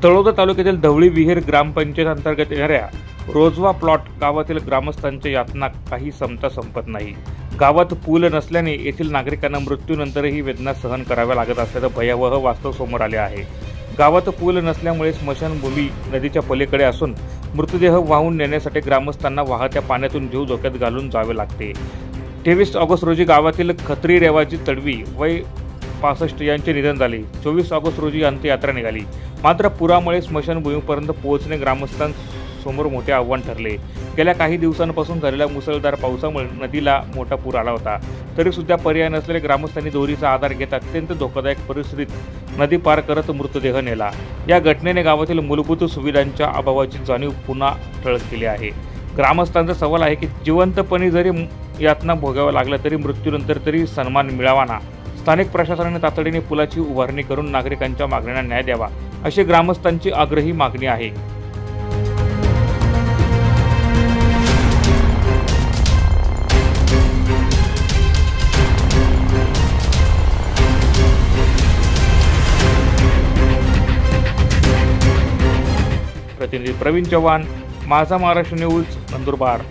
तळोदा तालुक्यातील धवळी विहीर ग्रामपंचायत अंतर्गत येणाऱ्या रोजवा प्लॉट गावातील ग्रामस्थांच्या यातना काही संपत नाही। गावात पूल नसल्याने येथील नागरिकांना मृत्यूनंतरही वेदना सहन कराव्या लागत असल्याचं भयावह वास्तव समोर आले आहे। गावात पूल नसल्यामुळे स्मशानभूमी नदीच्या पलीकडे असून मृतदेह वाहून नेण्यासाठी ग्रामस्थांना वाहत्या पाण्यातून जीव धोक्यात घालून जावे लागते। 23 ऑगस्ट रोजी गावातील खत्री रेवाजी तडवी वय 65 यांचे निधन झाले। 24 ऑगस्ट रोजी अंत्ययात्रा निघाली। मात्र पुरामुळे स्मशानभूमीपर्यंत पोहोचणे ग्रामस्थांसमोर मोठे आव्हान ठरले। गेल्या काही दिवसांपासून झालेल्या मुसळधार पावसामुळे नदीला मोठा पूर आला होता। तरी सुद्धा पर्याय नसलेल्या ग्रामस्थांनी दोरीचा आधार घेत अत्यंत धोकादायक परिस्थितीत नदी पार करत मृतदेह नेला। या घटनेने गावातील मूलभूत सुविधांच्या अभावाची जाणीव पुन्हा ठळक केली आहे। ग्रामस्थांचा सवाल आहे की जिवंतपणी जरी यातना भोगाव्या लागल्या तरी मृत्यूनंतर तरी सन्मान मिळावा ना। स्थानिक प्रशासनाने तातडीने पुलाची उभारणी करून नागरिकांच्या मागण्यांना न्याय द्यावा अशी ग्रामस्थांची आग्रही मागणी आहे। प्रतिनिधी प्रवीण चव्हाण, माझा महाराष्ट्र न्यूज, नंदुरबार।